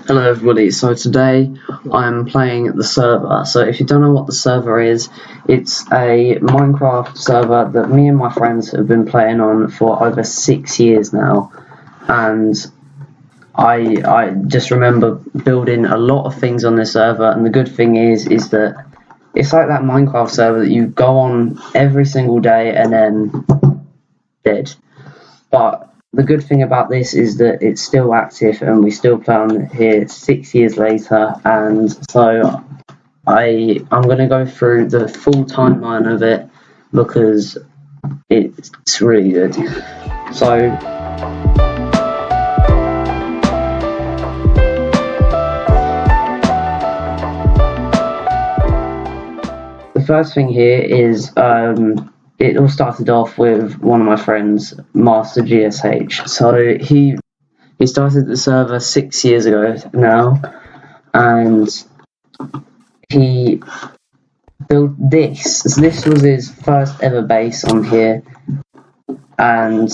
Hello everybody, so today I'm playing the server. So if you don't know what the server is, it's a Minecraft server that me and my friends have been playing on for over 6 years now. And I just remember building a lot of things on this server, and the good thing is that it's like that Minecraft server that you go on every single day and then dead. But the good thing about this is that it's still active and we still play on it here 6 years later, and so I'm going to go through the full timeline of it because it's really good. So the first thing here is it all started off with one of my friends, Master GSH. So he started the server 6 years ago now, and he built this. This was his first ever base on here, and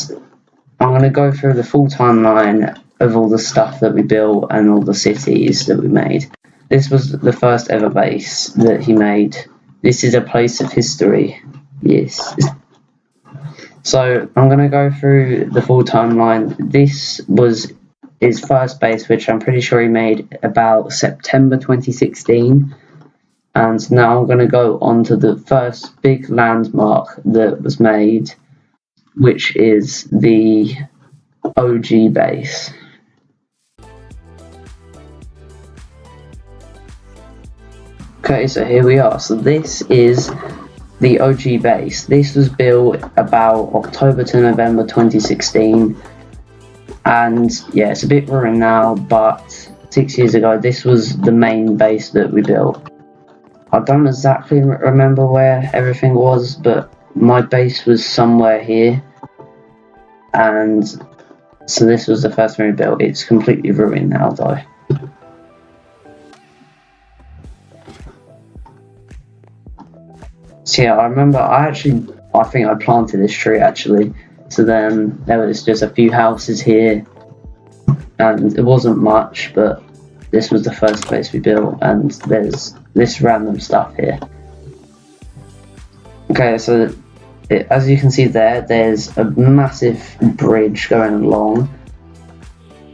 I'm going to go through the full timeline of all the stuff that we built and all the cities that we made. This was the first ever base that he made. This is a place of history. Yes. So I'm going to go through the full timeline. This was his first base, which I'm pretty sure he made about September 2016. And now I'm going to go on to the first big landmark that was made, which is the OG base. Okay, so here we are. So this is the OG base. This was built about October to November 2016, and yeah, it's a bit ruined now, but 6 years ago this was the main base that we built. I don't exactly remember where everything was, but my base was somewhere here, and so this was the first one we built. It's completely ruined now though. So yeah, I remember I think I planted this tree actually. So then there was just a few houses here, and it wasn't much, but this was the first place we built, and there's this random stuff here. Okay, so as you can see there's a massive bridge going along,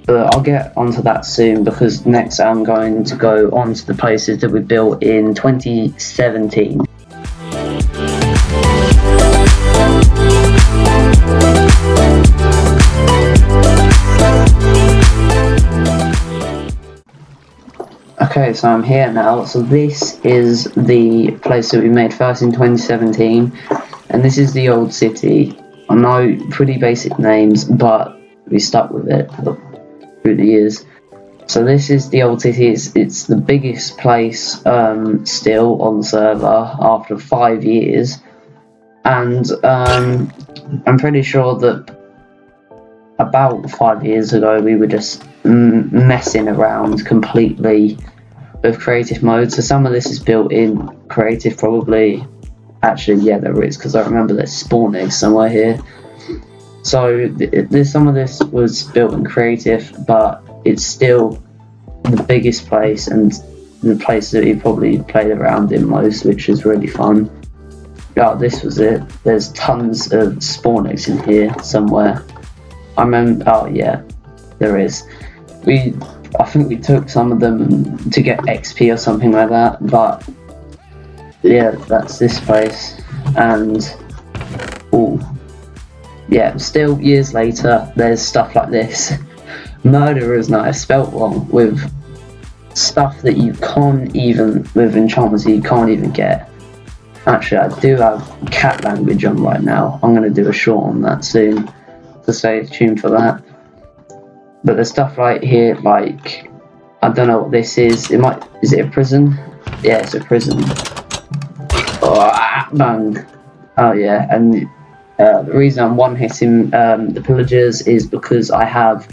but I'll get onto that soon because next I'm going to go on to the places that we built in 2017. Okay, so I'm here now. So this is the place that we made first in 2017, and this is the old city. I know, pretty basic names, but we stuck with it through the years. So this is the old city. It's the biggest place still on the server after 5 years, and I'm pretty sure that about 5 years ago we were just messing around completely with creative mode. So some of this is built in creative probably. Actually, yeah, there is, because I remember there's spawn eggs somewhere here. So some of this was built in creative, but it's still the biggest place and the place that you probably played around in most, which is really fun. Oh, this was it. There's tons of spawn eggs in here somewhere. I remember, oh yeah, there is. I think we took some of them to get XP or something like that, but yeah, that's this place. And oh yeah, still years later there's stuff like this. Murderer's Knife spelt wrong, with stuff that you can't even, with enchantments you can't even get. Actually, I do have cat language on right now. I'm going to do a short on that soon, so stay tuned for that. But there's stuff right here, like, I don't know what this is. Is it a prison? Yeah, it's a prison. Oh, bang. Oh yeah, and the reason I'm one-hitting the pillagers is because I have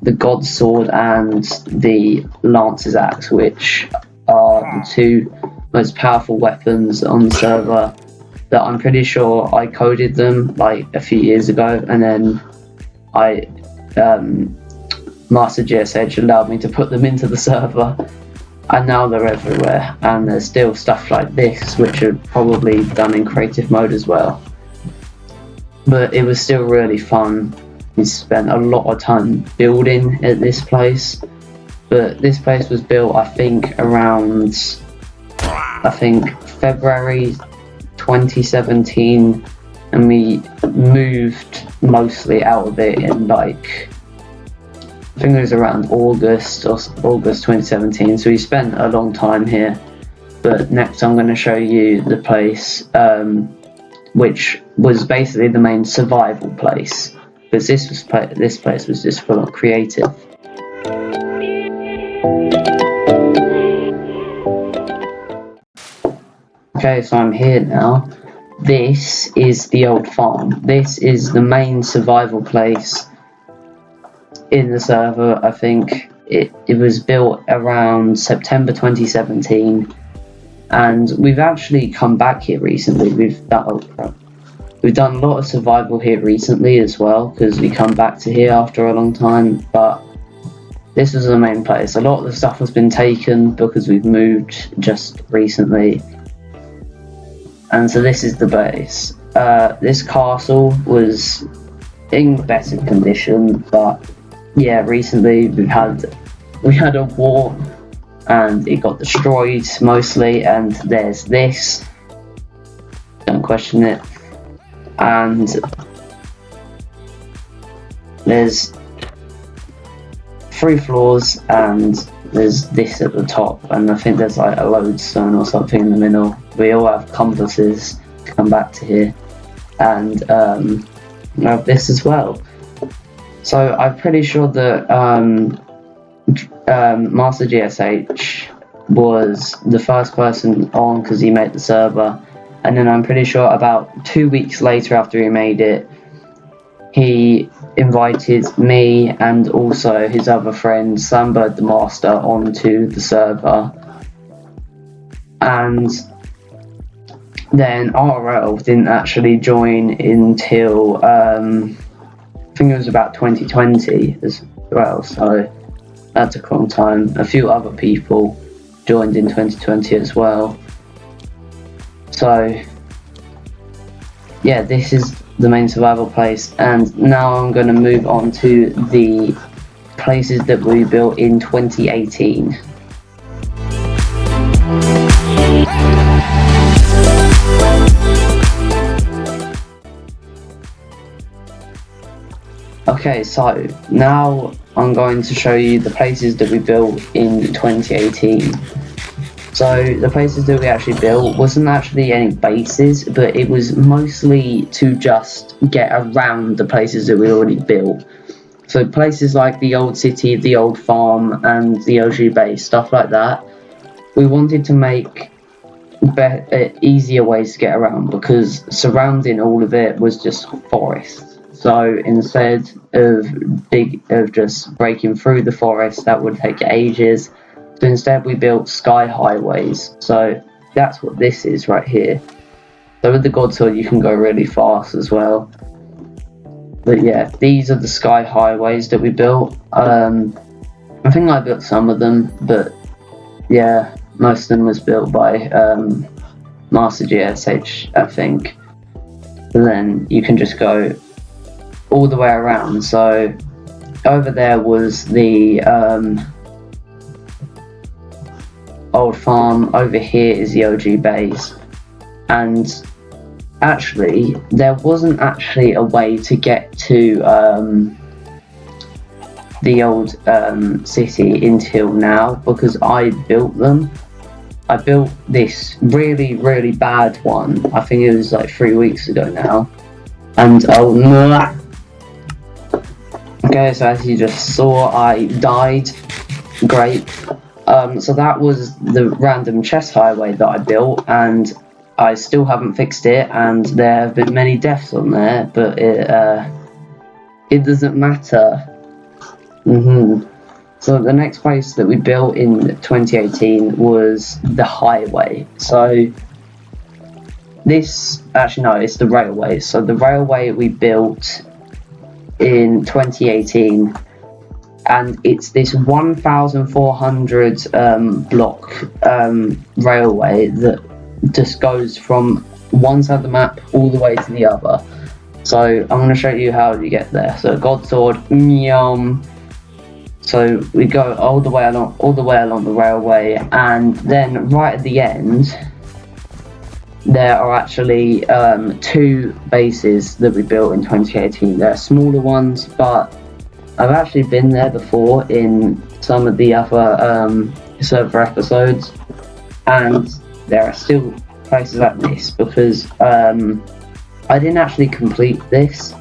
the God's Sword and the Lance's Axe, which are the two most powerful weapons on the server, that I'm pretty sure I coded them like a few years ago, and then I Master GSH allowed me to put them into the server, and now they're everywhere, and there's still stuff like this which are probably done in creative mode as well. But it was still really fun. We spent a lot of time building at this place, but this place was built I think around February 2017, and we moved mostly out of it in like, I think it was around August 2017, so we spent a long time here. But next I'm going to show you the place which was basically the main survival place, because this place was just full of creative. Okay, so I'm here now. This is the old farm. This is the main survival place in the server. I think it was built around September 2017, and we've actually come back here recently. We've done a lot of survival here recently as well, because we come back to here after a long time. But this was the main place. A lot of the stuff has been taken because we've moved just recently. And so this is the base. This castle was in better condition, but yeah, recently we had a war and it got destroyed mostly. And there's this, don't question it, and there's 3 floors, and there's this at the top, and I think there's like a lodestone or something in the middle. We all have compasses to come back to here, and we have this as well. So I'm pretty sure that Master GSH was the first person on because he made the server, and then I'm pretty sure about 2 weeks later after he made it, he invited me and also his other friend Sambird the Master onto the server. And then RL didn't actually join until I think it was about 2020 as well, so that took a long time. A few other people joined in 2020 as well. So yeah, this is the main survival place, and now I'm going to move on to the places that we built in 2018. Okay, so now I'm going to show you the places that we built in 2018. So the places that we actually built wasn't actually any bases, but it was mostly to just get around the places that we already built. So places like the old city, the old farm, and the OG base, stuff like that. We wanted to make easier ways to get around, because surrounding all of it was just forest. So instead of just breaking through the forest, that would take ages. So instead we built sky highways. So that's what this is right here. So with the God Sword you can go really fast as well. But yeah, these are the sky highways that we built. I think I built some of them, but yeah, most of them was built by Master GSH, I think. And then you can just go all the way around. So over there was the old farm, over here is the OG base, and actually there wasn't actually a way to get to the old city until now, because I built them. I built this really, really bad one. I think it was like 3 weeks ago now, and okay, so as you just saw, I died. Great. So that was the random chest highway that I built, and I still haven't fixed it, and there have been many deaths on there, but it doesn't matter. So the next place that we built in 2018 was the highway. So this, actually no, it's the railway. So the railway we built in 2018 and it's this 1,400 block railway that just goes from one side of the map all the way to the other. So I'm going to show you how you get there. So God Sword, so we go all the way along the railway, and then right at the end there are actually 2 bases that we built in 2018. They're smaller ones, but I've actually been there before in some of the other server episodes, and there are still places like this, because I didn't actually complete this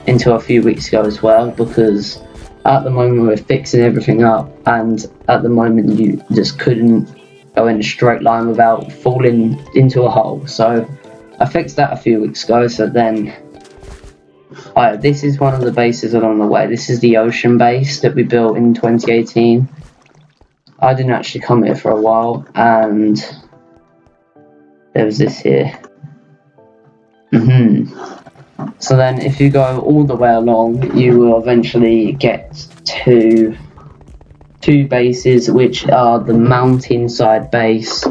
until a few weeks ago as well, because at the moment we're fixing everything up, and at the moment you just couldn't go in a straight line without falling into a hole. So I fixed that a few weeks ago. So then this is one of the bases along the way. This is the ocean base that we built in 2018. I didn't actually come here for a while, and there was this here. So then if you go all the way along, you will eventually get to 2 bases, which are the mountainside base.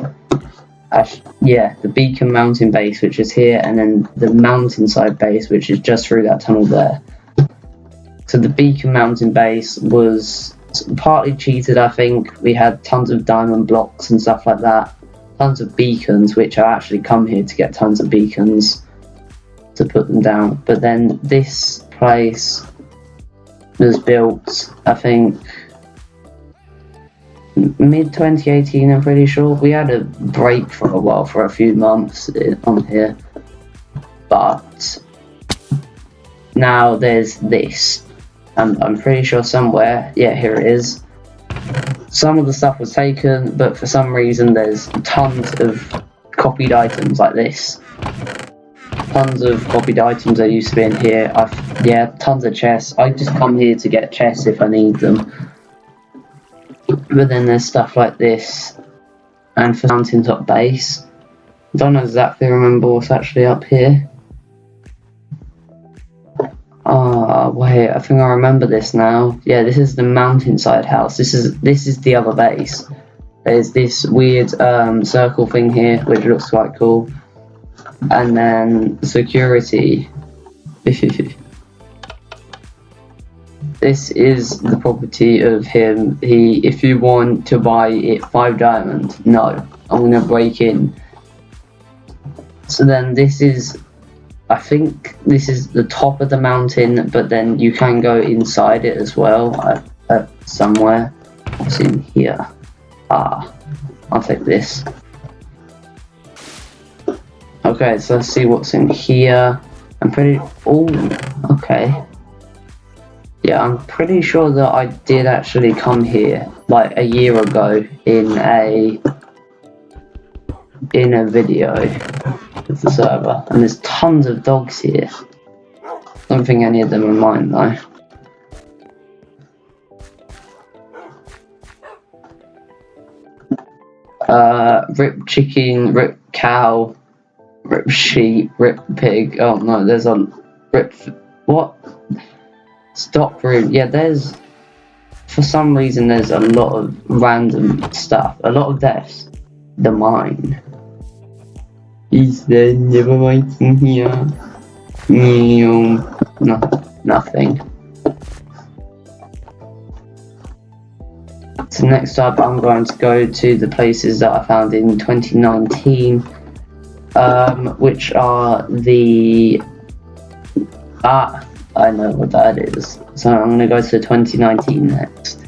The Beacon Mountain base, which is here, and then the mountainside base, which is just through that tunnel there. So the Beacon Mountain base was partly cheated, I think. We had tons of diamond blocks and stuff like that. Tons of beacons, which I actually come here to get tons of beacons to put them down. But then this place was built, I think, mid 2018, I'm pretty sure. We had a break for a while, for a few months on here, but now there's this, and I'm pretty sure somewhere, yeah, here it is. Some of the stuff was taken, but for some reason there's tons of copied items like this. Tons of copied items that used to be in here. Tons of chests. I just come here to get chests if I need them. But then there's stuff like this, and for mountaintop base, I don't exactly remember what's actually up here. Wait, I think I remember this now. Yeah, this is the mountainside house. This is the other base. There's this weird circle thing here, which looks quite cool, and then security. This is the property of him. If you want to buy it 5 diamonds, no, I'm gonna break in. So then this is, I think this is the top of the mountain, but then you can go inside it as well, somewhere. What's in here? I'll take this. Okay, so let's see what's in here. Okay. Yeah, I'm pretty sure that I did actually come here like a year ago in a video with the server, and there's tons of dogs here. Don't think any of them are mine though. Rip chicken, rip cow, rip sheep, rip pig. Oh no, there's a rip. What? Stock room. Yeah, for some reason there's a lot of random stuff, a lot of deaths. The mine. Is there never lights in here? No, nothing. So next up I'm going to go to the places that I found in 2019, which are the I know what that is. So I'm going to go to 2019 next.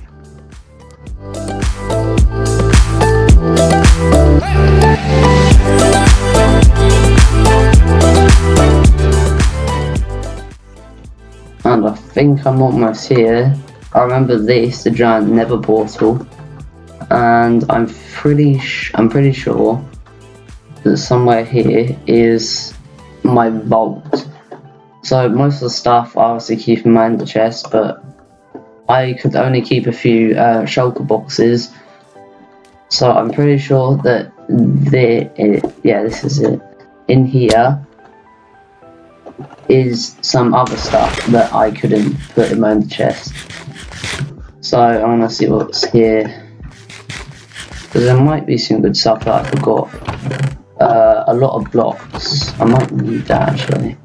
And I think I'm almost here. I remember this, the giant nether portal, and I'm pretty sure that somewhere here is my vault. So most of the stuff I obviously keep in my ender chest, but I could only keep a few shulker boxes. So I'm pretty sure that this is it. In here is some other stuff that I couldn't put in my ender chest. So I'm gonna see what's here, because there might be some good stuff that I forgot. A lot of blocks. I might need that actually.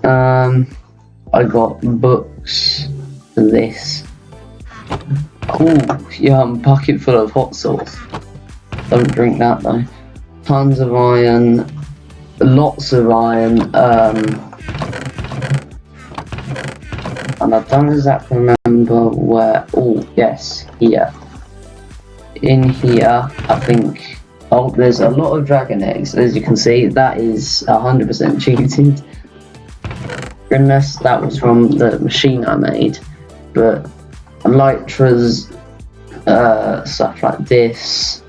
I got books for this. Oh, yum, bucket full of hot sauce. Don't drink that though. Tons of iron, lots of iron, and I don't exactly remember where. Oh, yes, here. In here, I think. Oh, there's a lot of dragon eggs. As you can see, that is 100% cheated. Unless that was from the machine I made. But elytras, stuff like this.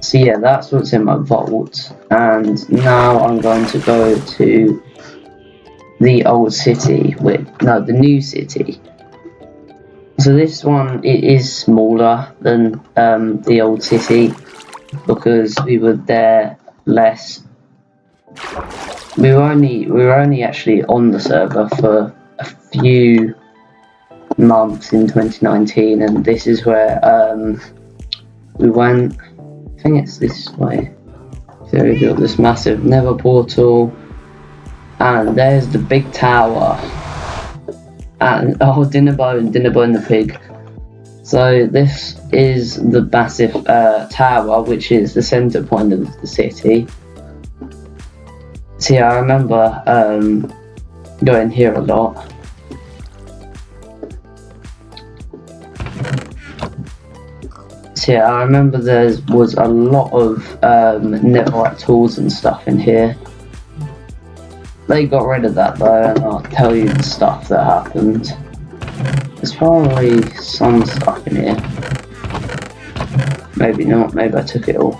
So yeah, that's what's in my vault. And now I'm going to go to the old city. The new city. So this one, it is smaller than the old city because we were there less. We were only actually on the server for a few months in 2019, and this is where we went. I think it's this way. So we built this massive nether portal, and there's the big tower. And oh, Dinnerbone the pig. So this is the massive tower, which is the center point of the city. See, I remember going here a lot. So yeah, I remember there was a lot of netherite tools and stuff in here. They got rid of that though, and I'll tell you the stuff that happened. There's probably some stuff in here. Maybe not, maybe I took it all.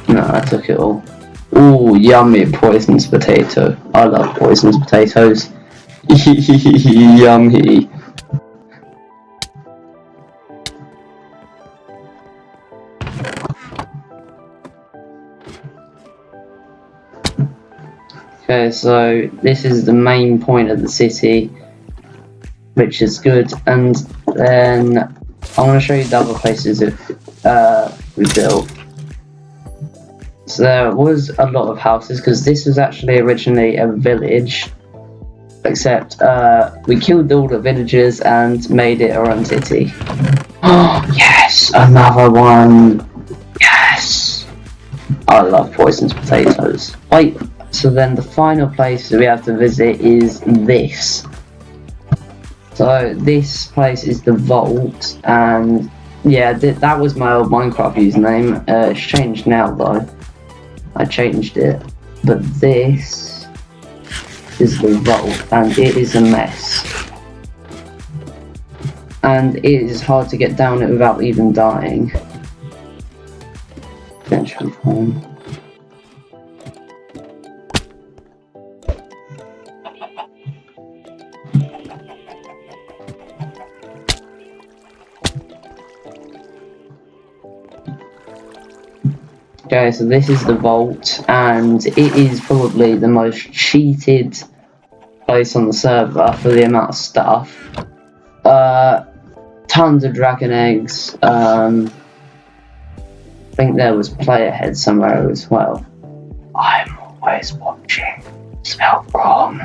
No, I took it all. Ooh, yummy poisonous potato. I love poisonous potatoes. Yummy. Okay, so this is the main point of the city, which is good, and then I'm going to show you the other places that we built. So there was a lot of houses, because this was actually originally a village, except we killed all the villagers and made it our own city. Oh, yes, another one. Yes. I love poisonous potatoes. Wait. So then the final place we have to visit is this. So this place is the vault, and yeah, that was my old Minecraft username. It's changed now though. I changed it. But this is the vault, and it is a mess. And it is hard to get down it without even dying. Eventually fine. Okay, so this is the vault, and it is probably the most cheated place on the server for the amount of stuff. Tons of dragon eggs. I think there was player head somewhere as well. I'm always watching. Spelled wrong.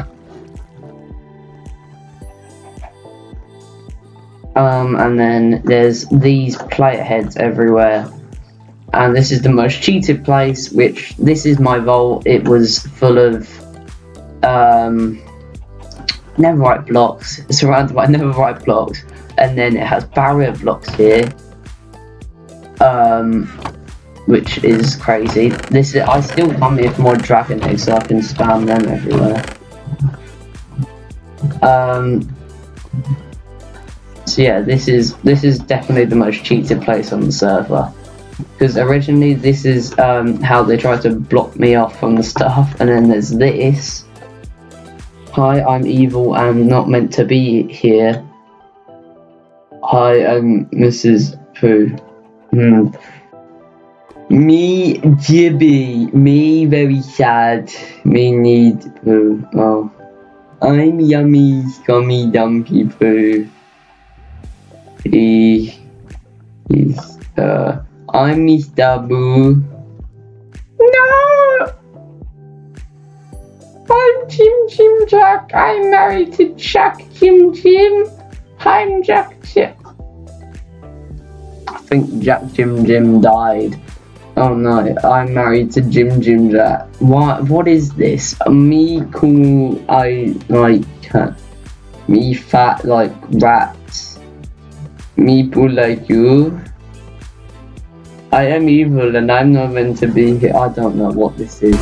And then there's these player heads everywhere. And this is the most cheated place, which this is my vault. It was full of netherite blocks, surrounded by netherite blocks, and then it has barrier blocks here, which is crazy. I still come here for more dragon eggs, so I can spam them everywhere. So yeah, this is definitely the most cheated place on the server. Because originally this is how they try to block me off from the stuff, and then there's this. Hi, I'm evil and not meant to be here. Hi, I'm Mrs. Pooh. Me Jibby. Me very sad. Me need poo. Oh. I'm YummyDumpy Poo. He is I'm Mr. Boo. No! I'm Jim Jack. I'm married to Jack Jim. I'm Jack Jim. I think Jack Jim died. Oh no, I'm married to Jim Jack. What is this? Me cool, I like me fat like rats. Me poor like you. I am evil and I'm not meant to be here. I don't know what this is.